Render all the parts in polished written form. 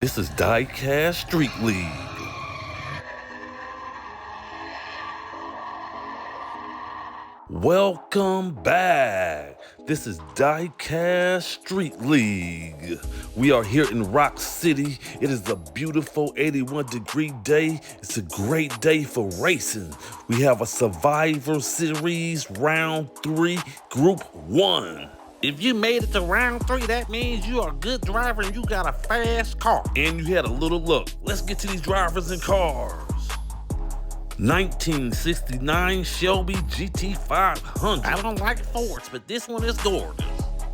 This is DieCast Street League. Welcome back. This is DieCast Street League. We are here in Rock City. It is a beautiful 81-degree day. It's a great day for racing. We have a Survivor Series Round 3, Group 1. If you made it to round 3, that means you are a good driver and you got a fast car. And you had a little luck. Let's get to these drivers and cars. 1969 Shelby GT500. I don't like Fords, but this one is gorgeous.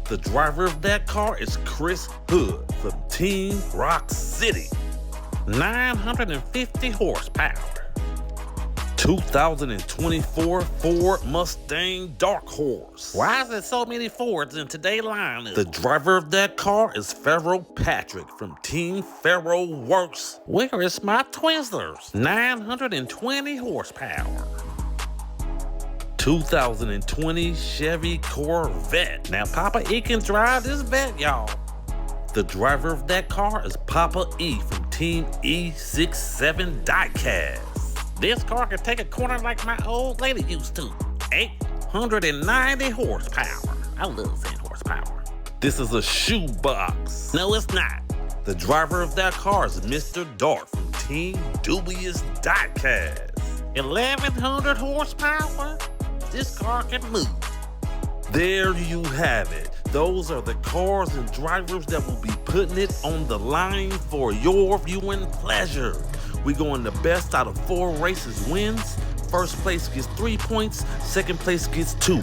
The driver of that car is Chris Hood from Team Rock City. 950 horsepower. 2024 Ford Mustang Dark Horse. Why is there so many Fords in today's lineup? The driver of that car is Pharaoh Patrick from Team Pharaoh Works. Where is my Twizzlers? 920 horsepower. 2020 Chevy Corvette. Now Papa E can drive this vet, y'all. The driver of that car is Papa E from Team E67 DieCast. This car can take a corner like my old lady used to. 890 horsepower. I love saying horsepower. This is a shoebox. No, it's not. The driver of that car is Mr. Dark from Team Dubious DieCast. 1100 horsepower. This car can move. There you have it. Those are the cars and drivers that will be putting it on the line for your viewing pleasure. We going the best out of 4 races wins. First place gets 3 points. Second place gets 2.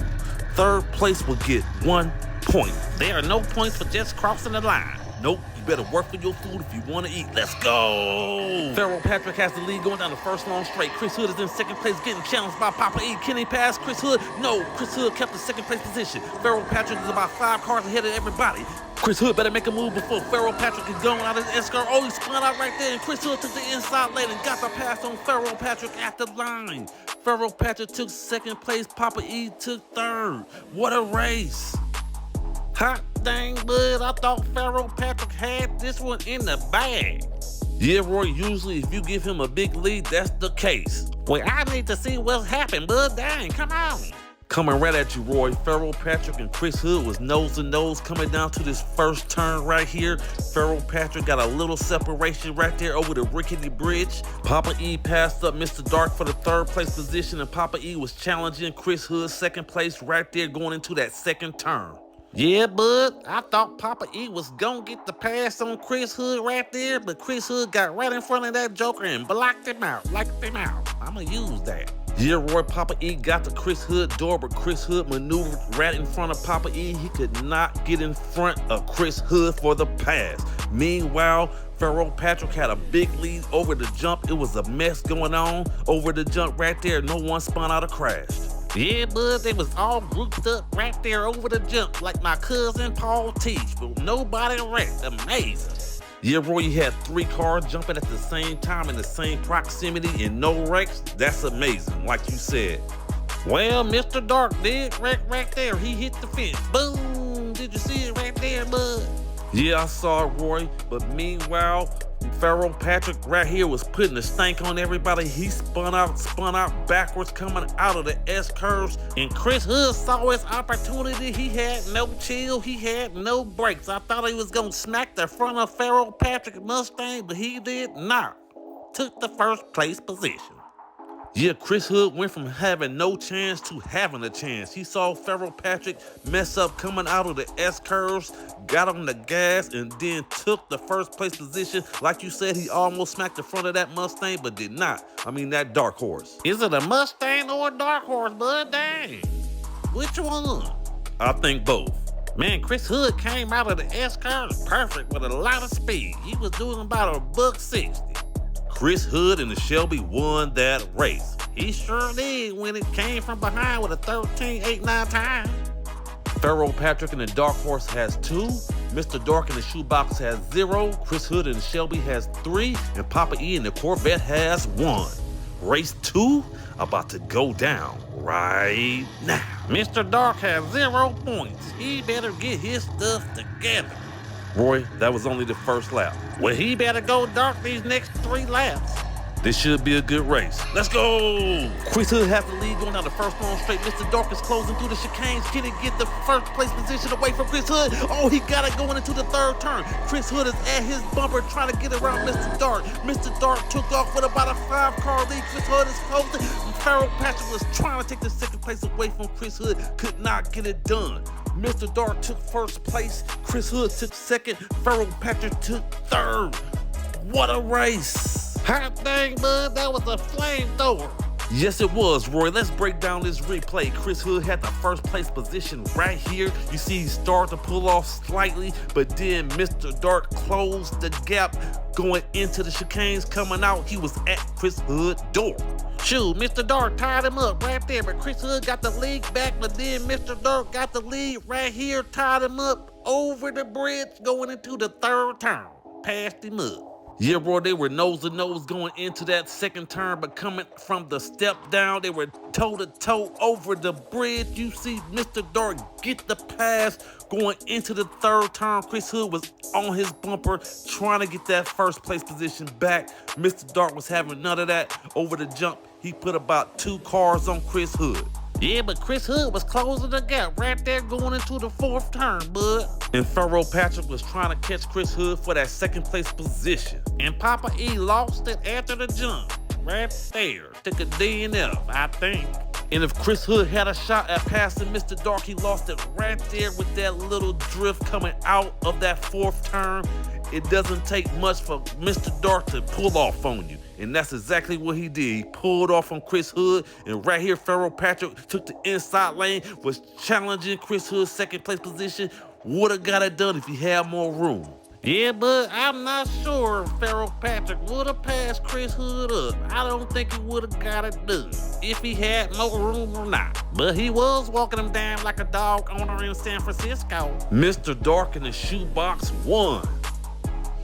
Third place will get 1 point. There are no points for just crossing the line. Nope, you better work for your food if you want to eat. Let's go! Pharaoh Patrick has the lead going down the first long straight. Chris Hood is in second place getting challenged by Papa E. Can he pass Chris Hood? No, Chris Hood kept the second place position. Pharaoh Patrick is about 5 cars ahead of everybody. Chris Hood better make a move before Pharaoh Patrick is going out of his S-car. Oh, he spun out right there, and Chris Hood took the inside lane and got the pass on Pharaoh Patrick at the line. Pharaoh Patrick took second place. Papa E took third. What a race! Hot dang, bud. I thought Pharaoh Patrick had this one in the bag. Yeah, Roy, usually if you give him a big lead, that's the case. Well, I need to see what's happened, bud. Dang, come on. Coming right at you, Roy. Pharaoh Patrick and Chris Hood was nose to nose coming down to this first turn right here. Pharaoh Patrick got a little separation right there over the rickety bridge. Papa E passed up Mr. Dark for the third place position, and Papa E was challenging Chris Hood second place right there going into that second turn. Yeah, bud, I thought Papa E was gonna get the pass on Chris Hood right there, but Chris Hood got right in front of that joker and blocked him out, I'ma use that. Yeah, Roy, Papa E got the Chris Hood door, but Chris Hood maneuvered right in front of Papa E. He could not get in front of Chris Hood for the pass. Meanwhile, Pharaoh Patrick had a big lead over the jump. It was a mess going on over the jump right there. No one spun out or crashed. Yeah, bud, they was all grouped up right there over the jump like my cousin Paul teach, but nobody wrecked. Amazing. Yeah, Roy, you had 3 cars jumping at the same time in the same proximity and no wrecks. That's amazing, like you said. Well, Mr. Dark did wreck right there. He hit the fence. Boom! Did you see it right there, bud? Yeah, I saw it, Roy, but meanwhile, Pharaoh Patrick right here was putting the stank on everybody. He spun out backwards coming out of the S-curves. And Chris Hood saw his opportunity. He had no chill. He had no brakes. I thought he was going to smack the front of Pharaoh Patrick Mustang, but he did not. Took the first place position. Yeah, Chris Hood went from having no chance to having a chance. He saw Pharaoh Patrick mess up coming out of the S-curves, got on the gas, and then took the first place position. Like you said, he almost smacked the front of that Mustang, but did not. I mean, that Dark Horse. Is it a Mustang or a Dark Horse, bud? Dang. Which one? I think both. Man, Chris Hood came out of the S-curves perfect with a lot of speed. He was doing about $160. Chris Hood and the Shelby won that race. He sure did when it came from behind with a 13.89 time. Pharaoh Patrick and the Dark Horse has 2. Mr. Dark and the Shoebox has 0. Chris Hood and the Shelby has 3. And Papa E and the Corvette has 1. Race 2 about to go down right now. Mr. Dark has 0 points. He better get his stuff together. Roy, that was only the first lap. Well, he better go dark these next 3 laps. This should be a good race. Let's go! Chris Hood has the lead going down the first long straight. Mr. Dark is closing through the chicanes. Can he get the first place position away from Chris Hood? Oh, he got it going into the 3rd turn. Chris Hood is at his bumper trying to get around Mr. Dark. Mr. Dark took off with about a 5-car lead. Chris Hood is closing. Farrell Patrick was trying to take the 2nd place away from Chris Hood. Could not get it done. Mr. Dark took 1st place. Chris Hood took 2nd. Farrell Patrick took 3rd. What a race! Hot dang, bud, that was a flamethrower. Yes, it was, Roy. Let's break down this replay. Chris Hood had the 1st place position right here. You see he started to pull off slightly, but then Mr. Dark closed the gap going into the chicanes. Coming out, he was at Chris Hood's door. Shoot, Mr. Dark tied him up right there, but Chris Hood got the lead back, but then Mr. Dark got the lead right here, tied him up over the bridge going into the 3rd turn. Passed him up. Yeah, bro, they were nose to nose going into that 2nd turn, but coming from the step down, they were toe to toe over the bridge. You see Mr. Dark get the pass going into the 3rd turn. Chris Hood was on his bumper trying to get that 1st place position back. Mr. Dark was having none of that over the jump. He put about 2 cars on Chris Hood. Yeah, but Chris Hood was closing the gap right there going into the 4th turn, bud. And Farrell Patrick was trying to catch Chris Hood for that 2nd place position. And Papa E lost it after the jump. Right there. Took a DNF, I think. And if Chris Hood had a shot at passing Mr. Dark, he lost it right there with that little drift coming out of that 4th turn. It doesn't take much for Mr. Dark to pull off on you. And that's exactly what he did. He pulled off on Chris Hood. And right here, Farrell Patrick took the inside lane, was challenging Chris Hood's 2nd place position. Would have got it done if he had more room. Yeah, but I'm not sure Farrell Patrick would have passed Chris Hood up. I don't think he would have got it done if he had more room or not. But he was walking him down like a dog owner in San Francisco. Mr. Dark in the shoebox won.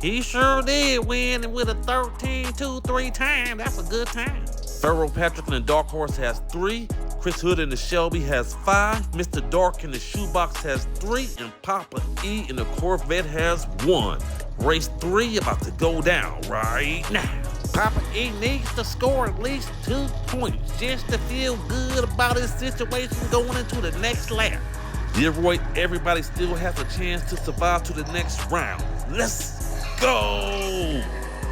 He sure did win, and with a 13-2-3 time, that's a good time. Farrell Patrick in the Dark Horse has 3. Chris Hood in the Shelby has 5. Mr. Dark in the Shoebox has 3. And Papa E in the Corvette has 1. Race 3 about to go down right now. Papa E needs to score at least 2 points just to feel good about his situation going into the next lap. Yeah, Roy, everybody still has a chance to survive to the next round. Let's go!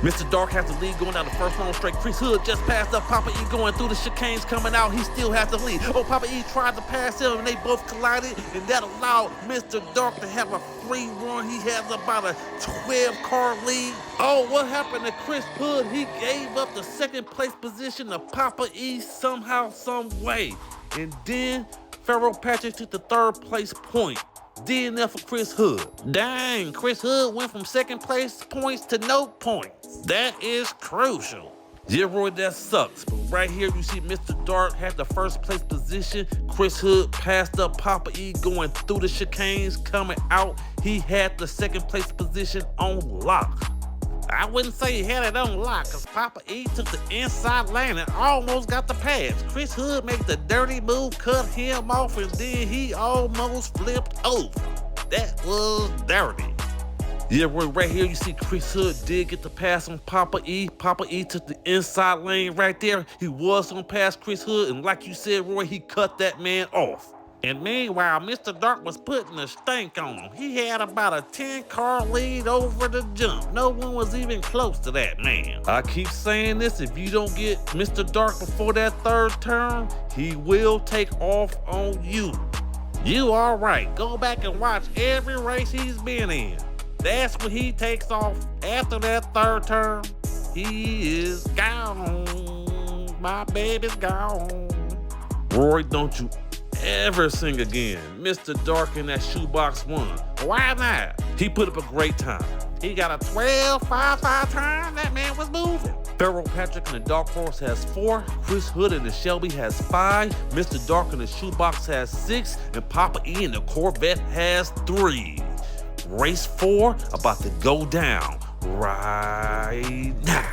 Mr. Dark has the lead going down the 1st long straight. Chris Hood just passed up Papa E going through the chicanes coming out. He still has the lead. Oh, Papa E tried to pass him and they both collided, and that allowed Mr. Dark to have a free run. He has about a 12-car lead. Oh, what happened to Chris Hood? He gave up the 2nd place position to Papa E somehow, some way. And then Farrell Patrick took the 3rd place point. DNF for Chris Hood. Dang, Chris Hood went from 2nd place points to no points. That is crucial. Yeah, Roy, that sucks. But right here, you see Mr. Dark had the 1st place position. Chris Hood passed up Papa E going through the chicanes, coming out. He had the 2nd place position on lock. I wouldn't say he had it on lock, because Papa E took the inside lane and almost got the pass. Chris Hood made the dirty move, cut him off, and then he almost flipped over. That was dirty. Yeah, Roy, right here you see Chris Hood did get the pass on Papa E. Papa E took the inside lane right there. He was gonna pass Chris Hood, and like you said, Roy, he cut that man off. And meanwhile, Mr. Dark was putting a stink on him. He had about a 10-car lead over the jump. No one was even close to that man. I keep saying this, if you don't get Mr. Dark before that 3rd turn, he will take off on you. You are right. Go back and watch every race he's been in. That's when he takes off. After that 3rd turn, he is gone. My baby's gone. Roy, don't you ever sing again. Mr. Dark in that shoebox won. Why not? He put up a great time. He got a 12.55 time. That man was moving. Farrell Patrick in the Dark Horse has 4. Chris Hood in the Shelby has 5. Mr. Dark in the Shoebox has 6. And Papa E in the Corvette has 3. Race 4 about to go down right now.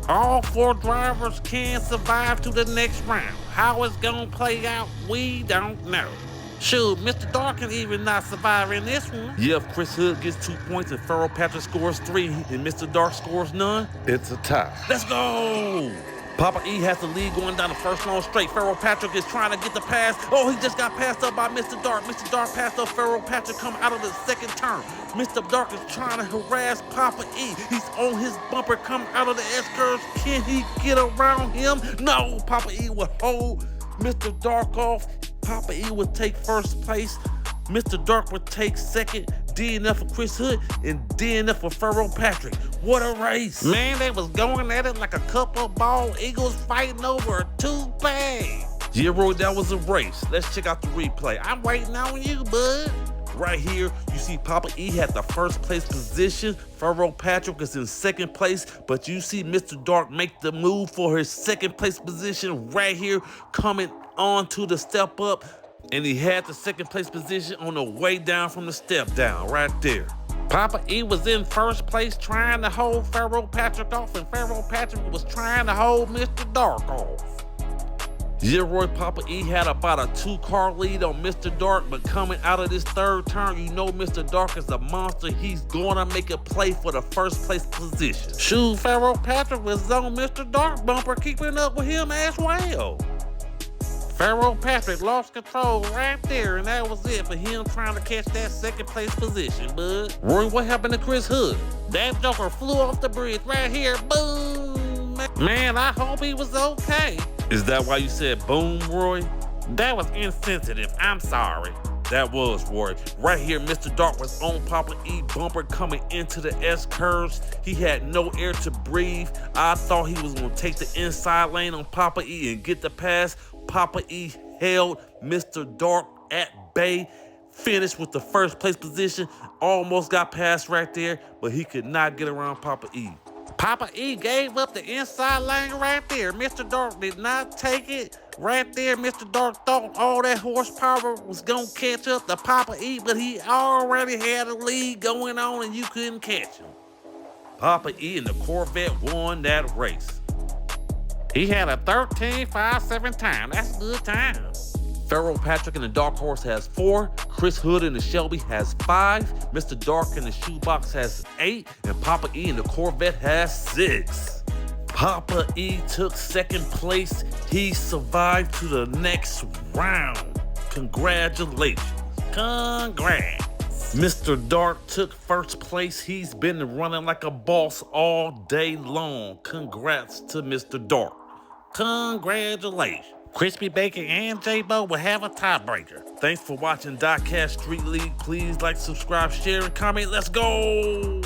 All 4 drivers can survive to the next round. How it's gonna play out, we don't know. Shoot, Mr. Dark can even not survive in this one. Yeah, if Chris Hood gets 2 points and Pharaoh Patrick scores 3 and Mr. Dark scores none, it's a tie. Let's go! Papa E has the lead going down the first long straight. Pharaoh Patrick is trying to get the pass. Oh, he just got passed up by Mr. Dark. Mr. Dark passed up Pharaoh Patrick, come out of the second turn. Mr. Dark is trying to harass Papa E. He's on his bumper, coming out of the S-curves. Can he get around him? No, Papa E would hold Mr. Dark off. Papa E would take first place. Mr. Dark would take second. DNF for Chris Hood and DNF for Pharaoh Patrick. What a race. Man, they was going at it like a couple of bald eagles fighting over a toupee. Yeah, Roy, that was a race. Let's check out the replay. I'm waiting on you, bud. Right here, you see Papa E had the first place position. Pharaoh Patrick is in second place, but you see Mr. Dark make the move for his second place position right here, coming on to the step up. And he had the second place position on the way down from the step down, right there. Papa E was in first place trying to hold Pharaoh Patrick off, and Pharaoh Patrick was trying to hold Mr. Dark off. Yeah, Roy, Papa E had about a 2-car lead on Mr. Dark, but coming out of this third turn, you know Mr. Dark is a monster. He's gonna make a play for the first place position. Shoot, Pharaoh Patrick was on Mr. Dark bumper, keeping up with him as well. Pharaoh Patrick lost control right there, and that was it for him trying to catch that second place position, bud. Roy, what happened to Chris Hood? That joker flew off the bridge right here, boom. Man, I hope he was okay. Is that why you said boom, Roy? That was insensitive, I'm sorry. That was, Roy. Right here, Mr. Dark was on Papa E bumper coming into the S-curves. He had no air to breathe. I thought he was gonna take the inside lane on Papa E and get the pass. Papa E held Mr. Dark at bay, finished with the first place position, almost got past right there, but he could not get around Papa E. Papa E gave up the inside lane right there. Mr. Dark did not take it right there. Mr. Dark thought all that horsepower was gonna catch up to Papa E, but he already had a lead going on and you couldn't catch him. Papa E and the Corvette won that race. He had a 13.57 time. That's a good time. Pharaoh Patrick and the Dark Horse has 4, Chris Hood and the Shelby has 5, Mr. Dark and the Shoebox has 8, and Papa E and the Corvette has 6. Papa E took second place. He survived to the next round. Congratulations. Congrats. Mr. Dark took first place. He's been running like a boss all day long. Congrats to Mr. Dark. Congratulations. Crispy Bacon and J-Bo will have a tiebreaker. Thanks for watching DieCast Street League. Please like, subscribe, share, and comment. Let's go!